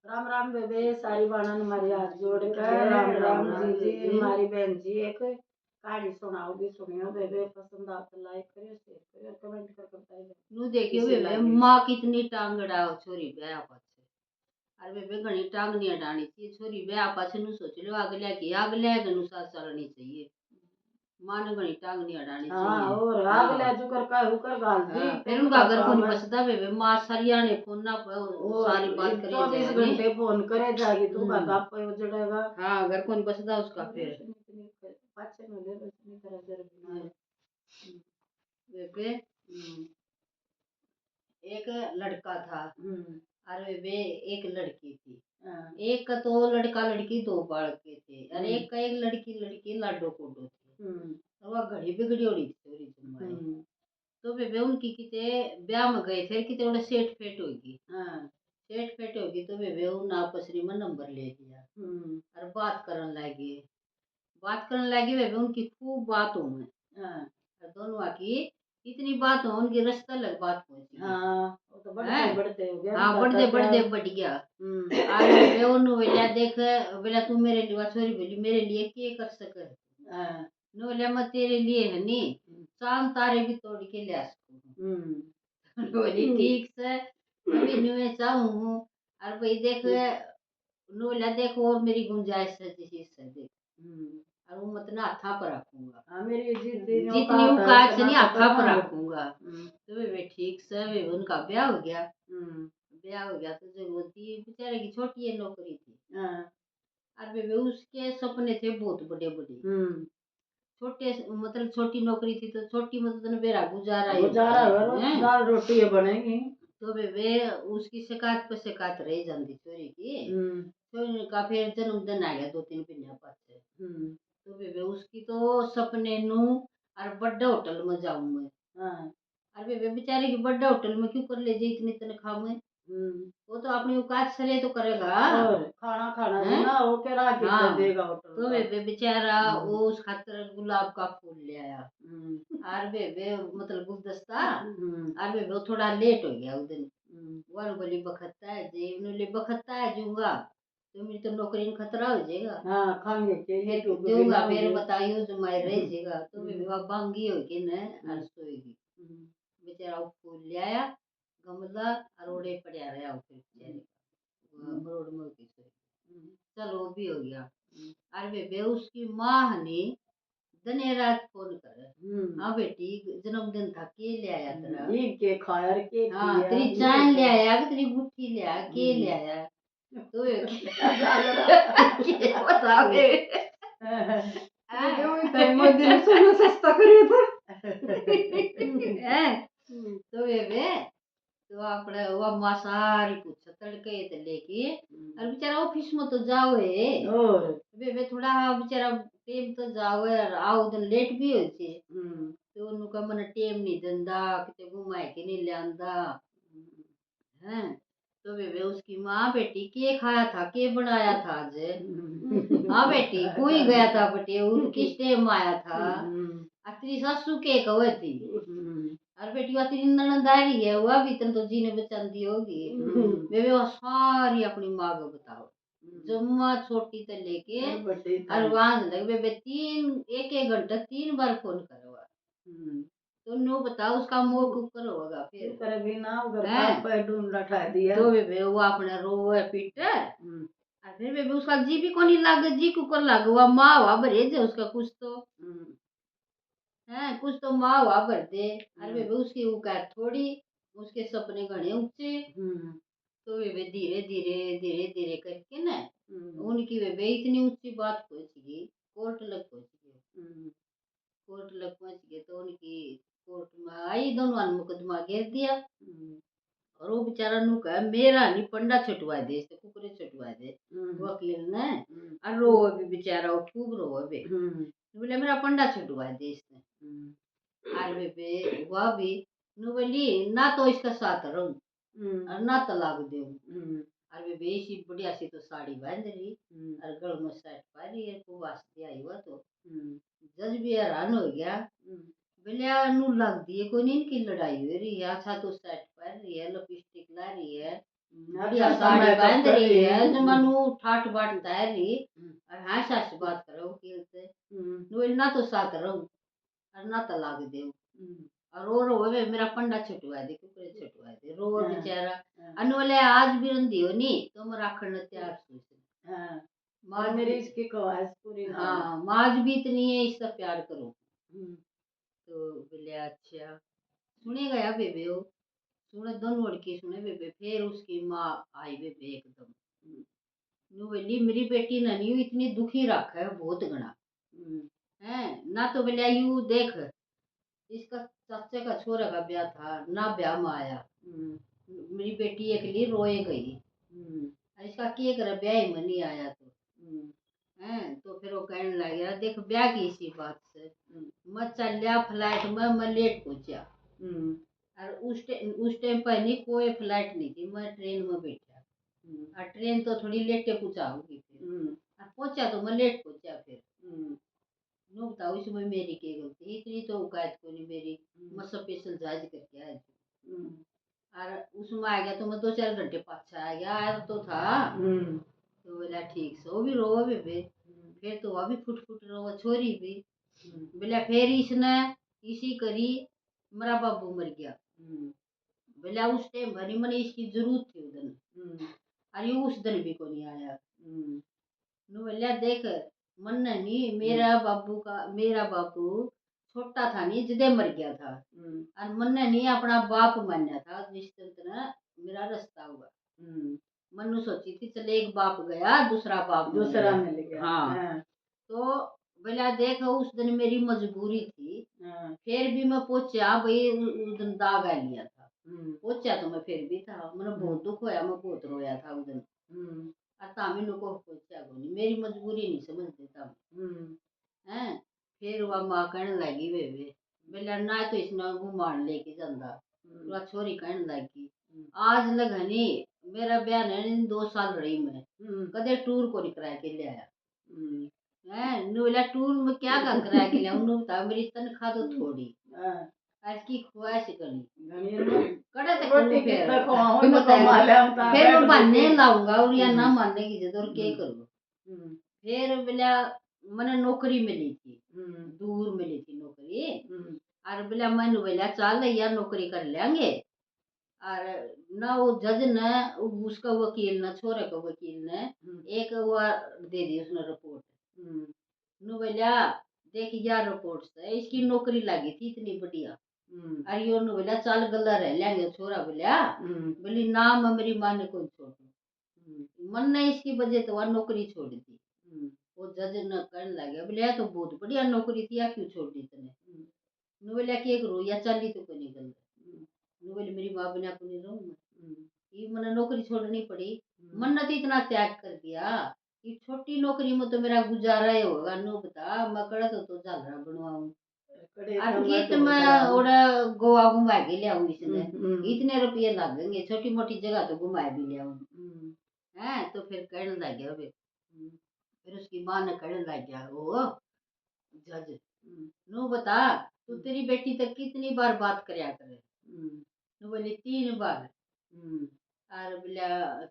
राम राम बेबे, सारी बाणन हमारी हाथ जोड़ के राम राम राम राम जी जी। जी। हमारी बहन जी एक कहानी सुनाओगी, सुनियो बेबे। पसंद आ तो लाइक करियो, शेयर करियो, कमेंट करके बताइए। नु देखियो कैसी बेबे लगी? माँ कितनी टांग अड़ाओ छोरी ब्याह पाछे। अरे बेबे घणी टांग नहीं अडानी चाहिए छोरी ब्याह पाछे। नु सोच लो अगले की अगले के साथ चलनी चाहिए। माँ ने घणी टांग नहीं अडानी हाँ, चाहिए। और हाँ, अगले जो कर का हुकर गाल दी हाँ, तो फिर उनका घर को नहीं पापा पसदा बेबे। माँ सरिया ने फोन ना सारी बात करे 24 जाएगी। घंटे फोन करे जाएगी तो का गप उजड़ेगा। हाँ, घर को नहीं बसदा उसका फिर पाछे में ले लो इतनी तरह जरूर बेबे एक लड़का था और वे एक लड़की थी। एक का तो लड़का लड़की दो बालक के थे और एक का एक लड़की लड़की लाडो कोडो थी। और वह घड़ी बिगड़ी उड़ी थी जमाई। तो वे उनकी किते ब्याह में गए थे किते उड़े सेठ फेट होगी। सेठ फेट होगी तो वे उन आपस में नंबर ले लिया और बात करने लगे। बात करने लगी वे उनकी खूब बात हो और दोनों की इतनी बात हो उनकी रास्ता लग बात पहुंची। वो तो बढ़ते बढ़ते हो गया। हाँ, बढ़ते बढ़ते बढ़ गया। आज वे उन्होंने बोला देख बोला तू मेरे लिए सॉरी बोली मेरे लिए क्या कर सके। नो बोला मैं तेरे लिए है नी चांद तारे भी तोड़ के ले आ सकूं। बोली ठीक से मैं भी न्यू चाहूँ और भाई देख नो बोला देख और मेरी गुंजाइश है जिस से देख और वो मत ना हाथा पर रखूंगा। मेरी जितनी औकात से नहीं हाथा पर रखूंगा। तो वे ठीक से वे उनका ब्याह हो गया। ब्याह हो गया तो जो थी बेचारे की छोटी है नौकरी थी। और वे उसके सपने थे बहुत बड़े बड़े। छोटे मतलब छोटी नौकरी थी तो छोटी मतलब मेरा गुजारा ही दाल रोटी बनेगी। तो वे उसकी शिकायत पे शिकायत रही जाती छोरी की। छोरी का फिर जन्मदिन आ गया 2-3 महीने पास। तो वे उसकी तो सपने नू और बड़े होटल में जाऊं मैं। अरे वे बेचारे की बड़े होटल में क्यों कर ले जे इतनी तनख्वाह में। वो तो अपनी औकात से तो करेगा और खाना खाना है ना वो के रात हाँ, देगा होटल तो वे बेचारा वो उस खातर गुलाब का फूल ले आया। और वे मतलब गुलदस्ता और वे वो थोड़ा लेट हो गया उस दिन। वो बोली बखत्ता है जे उन्होंने बखत्ता है जूंगा तो मेरी तो नौकरी में खतरा हो जाएगा। हाँ खाएंगे के दूंगा फिर बताइयो जो मैं रह जाएगा तो वे बांगी होगी न और सोएगी। बेचारा फूल ले आया गमला और ओढ़े पड़ा रहा फिर बेचारे मरोड़ में की चलो वो भी हो गया। और वे उसकी माँ ने दने रात फोन करे हाँ बेटी जन्मदिन था के ले आया तेरा जी के खायर के हाँ तेरी चाय ले आया तेरी गुट्ठी ले आया के ले आया तो के बतावे दिन सोना सस्ता करियो था। तो वे तो आपने वो माँ सारी पूछ तड़के ते लेके और बेचारा ऑफिस में तो जाओ है और वे थोड़ा बेचारा टेम तो जाओ है और आओ दिन लेट भी हो छे। तो उनका मन टेम नहीं दंदा किते घुमाए के नहीं लांदा हैं। तो वे उसकी माँ बेटी के खाया था के बनाया था आज। हाँ बेटी कोई गया था बेटे वो किस टाइम आया था तेरी सासू के कहे थी और बेटी वो तेरी ननदारी है वह भी तन तो जी ने बचांदी होगी। वे वो सारी अपनी माँ को बताओ जम्मा छोटी से लेके और वहां से लग वे 1-1 घंटा 3 बार फोन करवा तो नो बताओ उसका मुंह कुकर होगा फिर करे बिना उधर का ढूंढ रखा दिया तो वे वो अपने रोवे पीटे और फिर वे उसका जी भी कोनी लागे जी कुकर लागे वो माँ वा भरे जे उसका कुछ तो है कुछ तो माँ वा भर दे और वे उसकी औकात थोड़ी उसके सपने घने ऊंचे। तो वे धीरे धीरे धीरे धीरे करके ना उनकी वे इतनी ऊंची बात पहुंच गई कोर्ट लग पहुंच गई। कोर्ट लग पहुंच गए तो उनकी कोर्ट में आई दोनों ने मुकदमा घेर दिया और वो बेचारा नु कहा मेरा नहीं पंडा छुटवा दे इससे कुकरे छुटवा दे वकील ने और रो भी बेचारा वो खूब रो बे बोले मेरा पंडा छुटवा दे इसने और वे वह भी नु बोली ना तो इसका साथ रहूं और ना तलाक दूं और वे बेसी बढ़िया सी तो साड़ी बांध रही और गल में शर्ट पा रही है खूब वास्ते आई हुआ तो जज भी हैरान हो गया बोले नु लग दी है कोई नहीं इनकी लड़ाई हो रही है अच्छा तो शर्ट पहन रही है लिपस्टिक ला रही है बढ़िया साड़ी बांध रही है जो मनु ठाट बाट तैर रही और हाँ सास बात करो वकील से नु ना तो साथ रहूं और ना तो लाग दे और रो मेरा पंडा छुटवा दे कुकरे छुटवा दे रो बेचारा अनोले आज भी रंदी हो नी तो मैं राखण तैयार सोच हां मां मेरी इसकी ख्वाहिश पूरी ना हां मां भी इतनी है इसका प्यार करो तो बोले अच्छा सुने गया बेबे हो सुने दोनों लड़की सुने बेबे फिर उसकी माँ आई बेबे एकदम नु बोली मेरी बेटी ना नी इतनी दुखी रखा है बहुत गणा है ना तो बोले यू देख इसका चाचे का छोरा का ब्याह था ना ब्याह में आया मेरी बेटी अकेली रोए गई और इसका के करे ब्याह में नहीं आया तो हैं तो फिर वो कहने लग गया देख ब्याह की इसी बात से मैं चलिया फ्लाइट में मैं लेट पहुंचा और उस टाइम पर नहीं कोई फ्लाइट नहीं थी मैं ट्रेन में बैठा और ट्रेन तो थोड़ी लेट पहुंचाऊंगी फिर और पहुंचा तो मैं लेट पहुंचा फिर नो बताओ इसमें मेरी क्या गलती इतनी तो औकात को नहीं मेरी मैं स्पेशल जहाज करके आया और उसमें आ गया तो मैं 2-4 घंटे पाछा आ गया आया तो था तो बोला ठीक से वो भी रो बेबे फिर तो वह भी फुट फुट रो छोरी भी बोला फिर इसने इसी करी मेरा बाबू मर गया बोला उस टाइम भरी मैंने इसकी जरूरत थी उधर अरे उस दिन भी को नहीं आया नु बोला देख मन नहीं मेरा बाबू छोटा था नहीं जदे मर गया था और मन नहीं अपना बाप मान्या था जिस दिन मेरा रास्ता हुआ मनु सोची थी चल एक बाप गया दूसरा मिल गया हाँ तो बोला देख उस दिन मेरी मजबूरी थी फिर भी मैं पहुंचा भाई उस दिन दाग आ लिया था पहुंचा तो मैं फिर भी था मैंने बहुत दुख होया मैं बहुत रोया था उस दिन तामिन को पहुंचा कोनी मेरी मजबूरी नहीं समझ देता हैं फिर वह माँ कहने लगी वे बोला ना तो इसने घुमान लेके जाता वह छोरी कहने लगी आज लगनी मेरा ब्याह ने 2 साल रही मैं कदे टूर को नहीं करा के ले आया हैं नु बोला टूर में क्या कर करा के ले नु बता मेरी तनख्वाह तो थोड़ी आज की ख्वाहिश करनी कड़े तक रोटी कितना खवाऊं तो कमा ले फिर मैं बनने लाऊंगा और या ना मानने की जिद और क्या करूं फिर बोला मैंने नौकरी मिली थी दूर मिली थी नौकरी और बोला मैंने बोला चल यार नौकरी कर लेंगे और ना वो जज ने उसका वकील ने छोरे का वकील ने एक वो दे दी उसने रिपोर्ट नु बोला देख यार रिपोर्ट से इसकी नौकरी लगी थी इतनी बढ़िया अरे नु बोला चल गला रह लेंगे छोरा बोला बोली ना मैं मेरी मां ने कोई छोड़ मन ने इसकी वजह तो वह नौकरी छोड़ दी वो जज न कहने लगे बोले तो बहुत बढ़िया नौकरी थी या क्यों छोड़ दी तने नु बोला के करूं या चली तो कोई निकल नु बोले मेरी मां बिना को नहीं रहूं मैं ये मैंने नौकरी छोड़नी पड़ी मन ने तो इतना त्याग कर दिया कि छोटी नौकरी में तो मेरा गुजारा ही होगा नु बता मैं कड़ा तो झालरा बनवाऊं और गीत में ओड़ा गोवा घुमा के ले आऊं इसने इतने रुपये लगेंगे छोटी मोटी जगह तो घुमा भी ले आऊं हैं तो फिर कहने लग गया फिर उसकी माँ ने कहने लग गया वो जज नु बता तू तेरी बेटी तक कितनी बार बात करया करे नु बोली 3 बार और बोला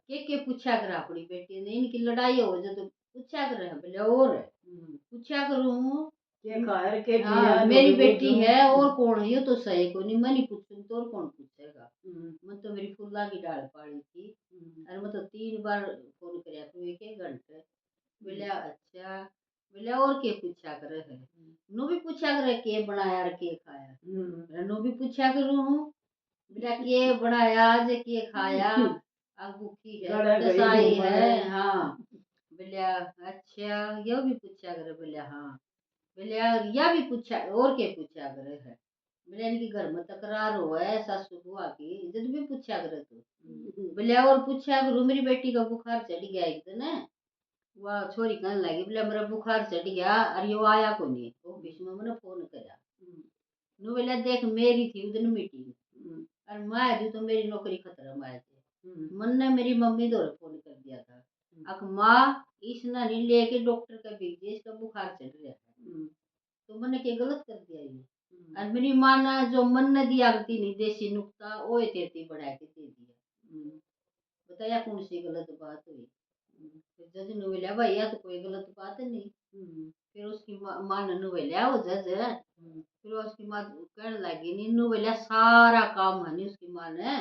के पूछा कर अपनी बेटी ने इनकी लड़ाई हो जो तो पूछा कर बोले और पूछा करूं के खायर के हाँ, मेरी बेटी है और कौन है ये तो सही को नहीं मैं नहीं पूछूं तो और कौन पूछेगा मैं तो मेरी फुल्ला की डाल पाड़ी थी और मैं तो 3 बार फोन करया तू 1 घंटे बोले अच्छा बोले और के पूछा करे है नु भी पूछा करे के बनाया और के खाया नु भी पूछा करूं हूं बोला के बनाया आज के खाया अंगूठी है कसाई है हाँ बोले अच्छा ये भी पूछा करे बोले हाँ बोले या भी पूछा और के पूछा करे है बोले इनके घर में तकरार हुआ है सासू बुआ की जब भी पूछा करे तो बोले और पूछा करूं मेरी बेटी का बुखार चढ़ गया एक दिन वह छोरी कहने लगी बोले मेरा बुखार चढ़ गया और ये आया को नहीं ऑफिस में मैंने फोन करा नु बोला देख मेरी थी उधर मीटिंग और मैं जो तो मेरी नौकरी खतरा में आई थी मन ने मेरी मम्मी दौरे फोन कर दिया था अख माँ इसने नहीं लेके डॉक्टर का भेज दिया इसका बुखार चढ़ रहा है तो मैंने क्या गलत कर दिया ये और मेरी माँ ने जो मन ने दिया गलती नहीं देसी नुक्ता वो तेती बढ़ा के दे दिया बताया कौन सी गलत बात हुई। फिर जज ने बोला भाई यह तो कोई गलत बात नहीं। फिर उसकी माँ ने बोला वो जज है। फिर उसकी माँ कहने लगी नी नु बोला सारा काम है नी उसकी माँ ने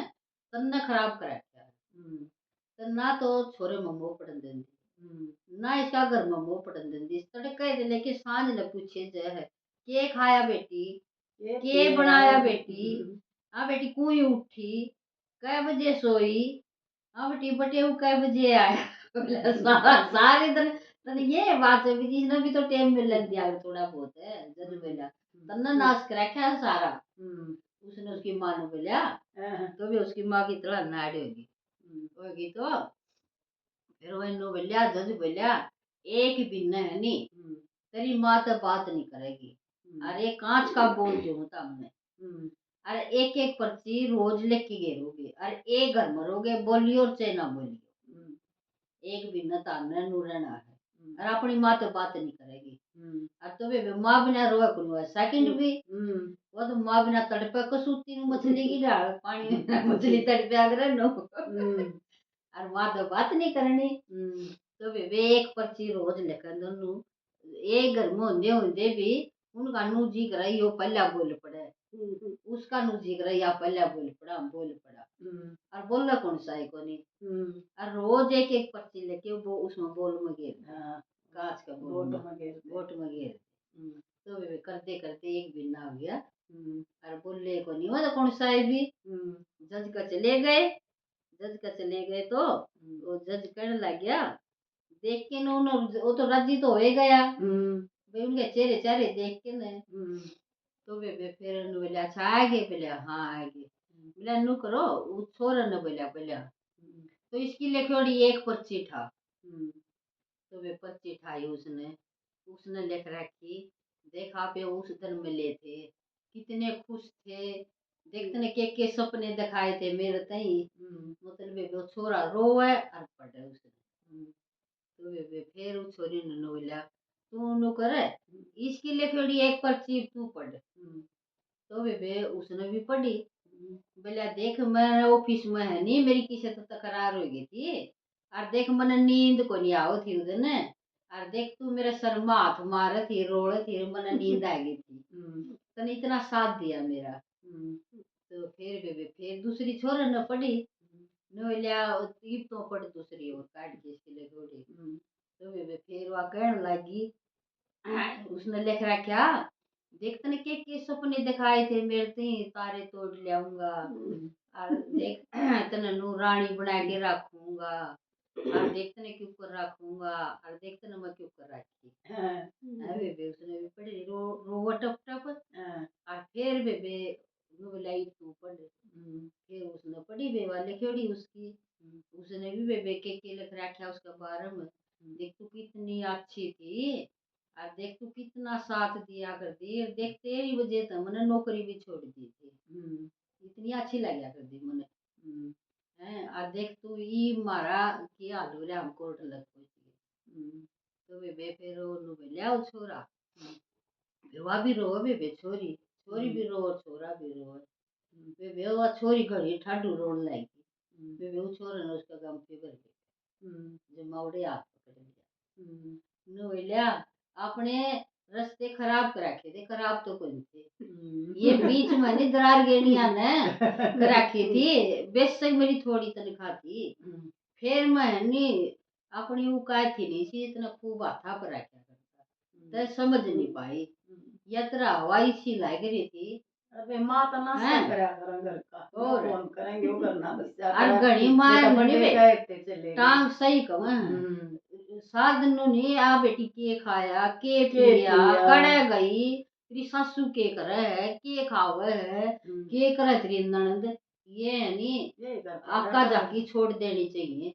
तन्ने खराब कर रखा है। तो ना तो छोरे में मोह पड़न देंदी ना इसका घर में मोह पड़न देंदी तड़के दे लेके सांझ ने पूछे जे है के खाया बेटी के बनाया बेटी। हाँ बेटी कुई उठी कै बजे सोई। हाँ बेटी बटेऊ कै बजे आया। बोला, सारे दिन तने ये बात है भी इसने भी तो टाइम मिल दिया थोड़ा बहुत है जज बोला तन्ने नाश कर रखा है सारा। उसने उसकी माँ ने बोला तो भी उसकी माँ की तरह नाड़ी होगी तो फिर वो इन्हों बोलिया जज बोलिया एक बिन्ने है नी तेरी माँ तो बात नहीं करेगी। अरे कांच का बोल जो हूँ हमने। अरे एक एक पर्ची रोज लिख के गेरोगे अरे एक घर मरोगे बोली और चाहे ना बोलियो एक बिन्ना तामने नूरना है। और अपनी माँ तो बात नहीं करेगी। और तो वे माँ बिना रोए कुन सेकंड भी वो तो माँ बिना तड़पे कसूती नु मछली की डाल पानी में मछली तड़पे अगर नो। और माँ तो बात नहीं करनी। तो वे एक पर्ची रोज लिखन दोनों एक घर में होंदे भी उनका नू जी करे यो पहला बोल पड़े उसका नू जी करे या पहला बोल पड़ा और बोलना कौन सा है कोनी। और रोज एक एक पर्ची लेके वो उसमें बोल में गेर कांच का बोल वोट में गेर। तो वे करते करते एक बिन्ना हो गया और बोले कोनी वो तो कौन सा है भी जज का चले गए। जज का चले गए तो वो जज कहने लग गया देख के ना वो तो राजी तो हो गया भाई उनके चेहरे चेहरे देख के ना। तो वे फिर उन्होंने बोला अच्छा आएंगे बोले हाँ आएंगे बोला नु करो वो छोरा ने बोला तो इसकी लिखोड़ी एक पर्ची था। तो वे पर्ची ठाई उसने उसने लिख रखी देख आप ये उस दिन मिले थे कितने खुश थे देखते के सपने दिखाए थे मेरे तई मतलब वो छोरा रोवे और पड़े उसने। तो वे फिर उस छोरी ने बोला तू नु करे इसकी लिखोड़ी एक पर्ची तू पढ़। तो वे उसने भी पढ़ी बोला देख मैं ऑफिस में है नहीं मेरी किसी तो तकरार हो गई थी और देख मैंने नींद को नहीं आओ थी उधर ने और देख तू मेरे सर में हाथ मारे थी रोड़े थी मैंने नींद आ गई थी तने इतना साथ दिया मेरा। तो फिर दूसरी छोरा ने पढ़ी ने बोलिया तीर तो पढ़ दूसरी और काट के इसके लिए थोड़ी। तो फिर वह कहने लगी उसने लिख रखा देख तने के सपने दिखाए थे मेरे ते तारे तोड़ लाऊंगा और देख तने नू रानी बना के रखूंगा और देख तने के ऊपर रखूंगा और देख तने मैं के ऊपर रखी। अरे बे उसने भी पढ़ी रो टप टप और फिर बे नु बोलाई तू पढ़। फिर उसने पढ़ी बे वाले खेड़ी उसकी उसने भी के लिख रखा उसके बारे में देख तू कितनी अच्छी थी और देख तू कितना साथ दिया करती और देख तेरी वजह से मैंने नौकरी भी छोड़ दी थी इतनी अच्छी लगा कर दी मैंने हैं और देख तू ई मारा की हाल हो हम कोर्ट लग पहुंची। तो वे फिर नु बोलिया छोरा वा भी रो बे छोरी छोरी भी रो और छोरा भी रो वे वो छोरी घड़ी ठाडू रोन लगी वे वो छोरा ने उसका गम पे भर गया जो मावड़े हाथ पकड़ लिया नु बोलिया अपने रास्ते खराब कर रखे थे खराब तो कोई थे ये बीच में नहीं दरार गेड़िया ने कर रखी थी बेशक मेरी थोड़ी तनख्वाह थी फिर मैं नहीं अपनी उकाय थी नहीं सी इतना खूब हाथा पर रखा करता तो समझ नहीं पाई यात्रा हवाई सी लग रही थी। अबे माँ तो नाश्ता करा कर घर का और फोन करेंगे वो करना बस और घड़ी मार बनी चले टांग सही कहूं सात दिन नहीं आ बेटी के खाया के पिया कड़े गई तेरी सासू के करे है के खावे है के करे तेरी ननद ये नहीं आका जाकी छोड़ देनी चाहिए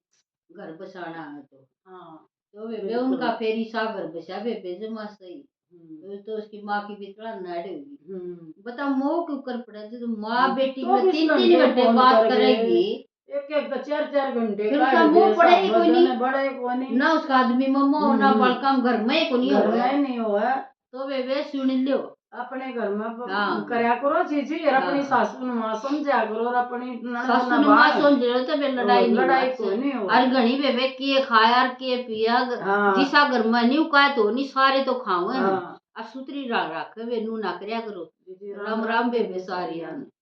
घर बसाना है तो। हाँ तो वे उनका फेरी सागर बसा वे जमा सही तो उसकी माँ की भी थोड़ा नाड़ी होगी बता मोह के ऊपर पड़ा जो माँ बेटी में 3-3 घंटे बात करेगी एक एक तो 4-4 घंटे फिर उसका मुंह पड़े ही कोई नहीं ना उसका आदमी मम्मा ना बालकाम घर में कोनी घर में नहीं हुआ तो वे सुन लियो अपने घर में हाँ। करया करो चीजी और अपनी हाँ। सासू मां समझा करो और अपनी सासू ने मां समझ तो बे लड़ाई लड़ाई नहीं को नहीं हो और घणी बेबे के खाया और के पिया हाँ। जिसा घर में नहीं उकाय तो नहीं सारे तो खावे हाँ। और सुतरी राख वे नू ना करया करो। जी, राम राम बेबे सारिया ने।